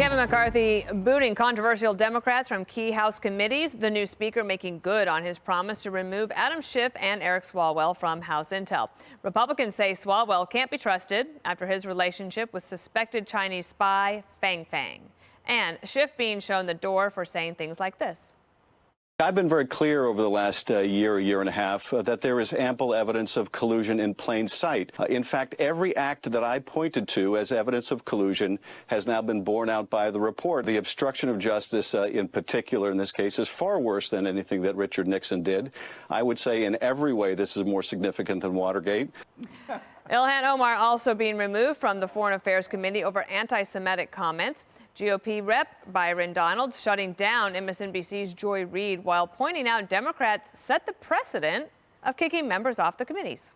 Kevin McCarthy booting controversial Democrats from key House committees. The new speaker making good on his promise to remove Adam Schiff and Eric Swalwell from House Intel. Republicans say Swalwell can't be trusted after his relationship with suspected Chinese spy Fang Fang. And Schiff being shown the door for saying things like this. I've been very clear over the last year and a half, that there is ample evidence of collusion in plain sight. In fact, every act that I pointed to as evidence of collusion has now been borne out by the report. The obstruction of justice in particular in this case is far worse than anything that Richard Nixon did. I would say in every way this is more significant than Watergate. Ilhan Omar also being removed from the Foreign Affairs Committee over anti-Semitic comments. GOP Rep Byron Donalds shutting down MSNBC's Joy Reid while pointing out Democrats set the precedent of kicking members off the committees.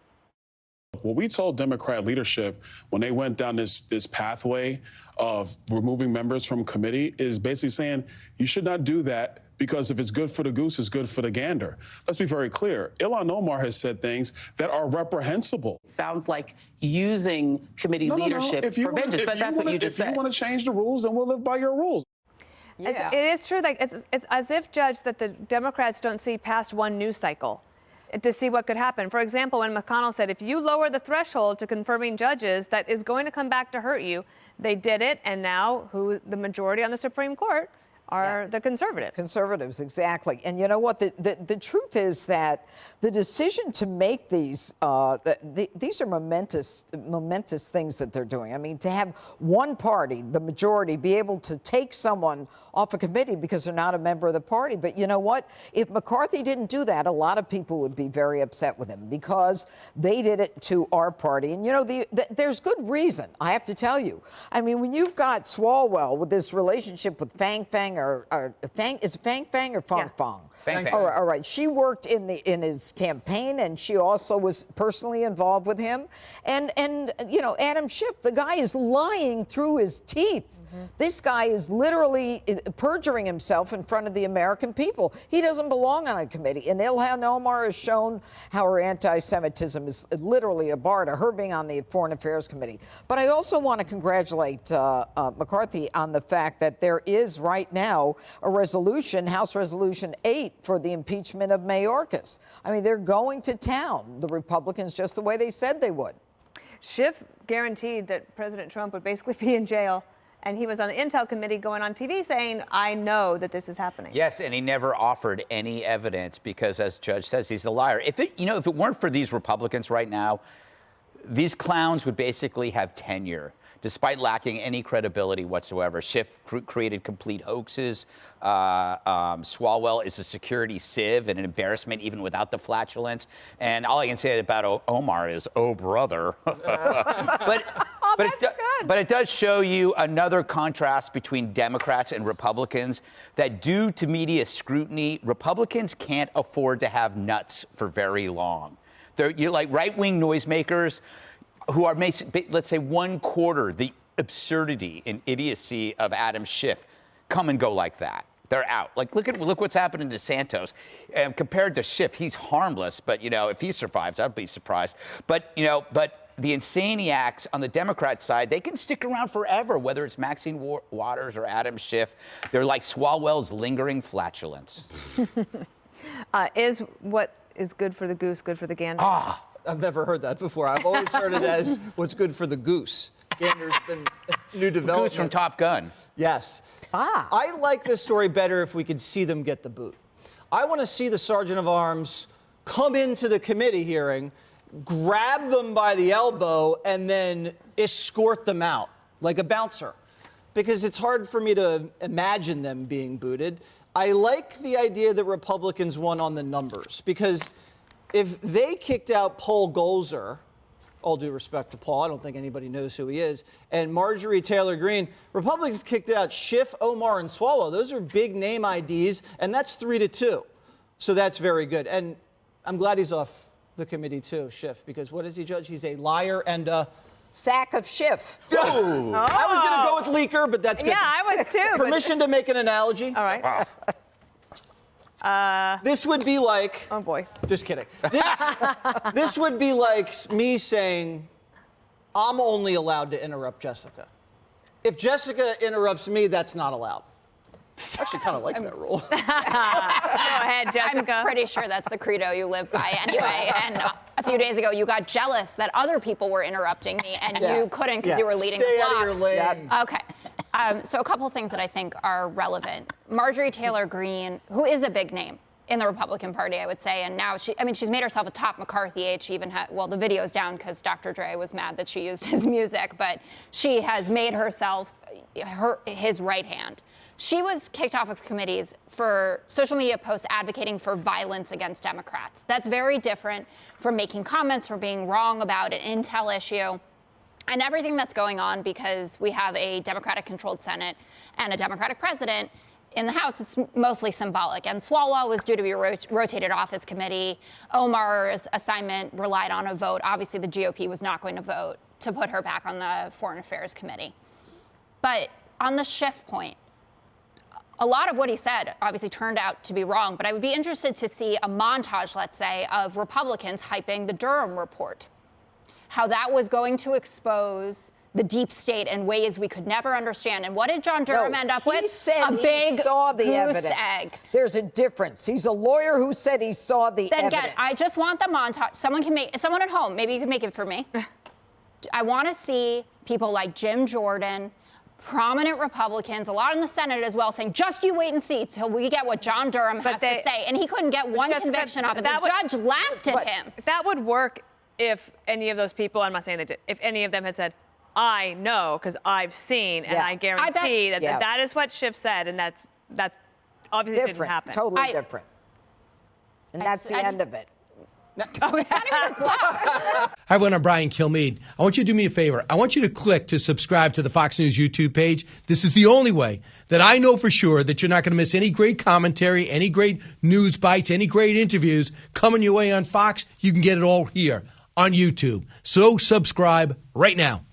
What we told Democrat leadership when they went down this pathway of removing members from committee is basically saying you should not do that, because if it's good for the goose, it's good for the gander. Let's be very clear. Ilhan Omar has said things that are reprehensible. Sounds like using committee leadership for vengeance, but that's what you just said. If you want to change the rules, then we'll live by your rules. Yeah. It is true. Like it's as if, Judge, that the Democrats don't see past one news cycle to see what could happen. For example, when McConnell said, if you lower the threshold to confirming judges, that is going to come back to hurt you. They did it, and now the majority on the Supreme Court are the conservatives. Conservatives, exactly. And you know what? The truth is that the decision to make these are momentous things that they're doing. I mean, to have one party, the majority, be able to take someone off a committee because they're not a member of the party. But you know what? If McCarthy didn't do that, a lot of people would be very upset with him because they did it to our party. And, you know, there's good reason, I have to tell you. I mean, when you've got Swalwell with this relationship with Fang Fang, is it Fang Fang or Fang Fang? Fang Fang. All right. She worked in his campaign, and she also was personally involved with him. And you know, Adam Schiff, the guy is lying through his teeth. This guy is literally perjuring himself in front of the American people. He doesn't belong on a committee. And Ilhan Omar has shown how her anti-Semitism is literally a bar to her being on the Foreign Affairs Committee. But I also want to congratulate McCarthy on the fact that there is right now a resolution, House Resolution 8, for the impeachment of Mayorkas. I mean, they're going to town, the Republicans, just the way they said they would. Schiff guaranteed that President Trump would basically be in jail. And he was on the Intel committee going on TV saying, I know that this is happening. Yes, and he never offered any evidence because, as Judge says, he's a liar. If it weren't for these Republicans right now, these clowns would basically have tenure, despite lacking any credibility whatsoever. Schiff created complete hoaxes. Swalwell is a security sieve and an embarrassment even without the flatulence. And all I can say about Omar is, oh, brother. But it does show you another contrast between Democrats and Republicans, that due to media scrutiny, Republicans can't afford to have nuts for very long. You're like right-wing noisemakers who are, let's say, one quarter the absurdity and idiocy of Adam Schiff, come and go like that. They're out. Like, look what's happening to Santos. Compared to Schiff, he's harmless, but, you know, if he survives, I'd be surprised. But the insaniacs on the Democrat side, they can stick around forever, whether it's Maxine Waters or Adam Schiff. They're like Swalwell's lingering flatulence. Is what is good for the goose good for the gander? I've never heard that before. I've always heard it as what's good for the goose. Gander's been new development. Goose from Top Gun. Yes. I like this story better if we could see them get the boot. I want to see the Sergeant of Arms come into the committee hearing, grab them by the elbow, and then escort them out like a bouncer. Because it's hard for me to imagine them being booted. I like the idea that Republicans won on the numbers, because if they kicked out Paul Golzer, all due respect to Paul, I don't think anybody knows who he is, and Marjorie Taylor Greene, Republicans kicked out Schiff, Omar, and Swalwell. Those are big name IDs, and that's 3-2. So that's very good. And I'm glad he's off the committee too, Schiff, because what is he, Judge? He's a liar and a sack of Schiff. Oh. I was going to go with leaker, but that's good. Yeah, I was too. Permission to make an analogy? All right. Wow. This would be like... Oh, boy. Just kidding. This would be like me saying, I'm only allowed to interrupt Jessica. If Jessica interrupts me, that's not allowed. I actually kind of like that rule. Go ahead, Jessica. I'm pretty sure that's the credo you live by anyway. And a few days ago, you got jealous that other people were interrupting me and you couldn't because you were leading the Stay block. out of your lane. Okay. So a couple things that I think are relevant. Marjorie Taylor Greene, who is a big name in the Republican Party, I would say, and now she's made herself a top McCarthy aide. She even had, well, the video's down because Dr. Dre was mad that she used his music, but she has made herself his right hand. She was kicked off of committees for social media posts advocating for violence against Democrats. That's very different from making comments, from being wrong about an intel issue and everything that's going on, because we have a Democratic-controlled Senate and a Democratic president. In the House, it's mostly symbolic. And Swalwell was due to be rotated off his committee. Omar's assignment relied on a vote. Obviously, the GOP was not going to vote to put her back on the Foreign Affairs Committee. But on the Schiff point, a lot of what he said obviously turned out to be wrong, but I would be interested to see a montage, let's say, of Republicans hyping the Durham report, how that was going to expose the deep state in ways we could never understand. And what did John Durham end up with? He said a big he saw the goose evidence. egg. There's a difference. He's a lawyer who said he saw the evidence. I just want the montage. Someone at home, maybe you could make it for me. I want to see people like Jim Jordan, prominent Republicans, a lot in the Senate as well, saying, just you wait and see till we get what John Durham has to say. And he couldn't get one conviction off it. The judge laughed at him. That would work if any of those people, I'm not saying they did, if any of them had said, I know because I've seen, and I guarantee that is what Schiff said, and that's obviously didn't happen. Totally different. And that's the end of it. Oh, it's not even a block. Hi, everyone. I'm Brian Kilmeade. I want you to do me a favor. I want you to click to subscribe to the Fox News YouTube page. This is the only way that I know for sure that you're not going to miss any great commentary, any great news bites, any great interviews coming your way on Fox. You can get it all here on YouTube. So subscribe right now.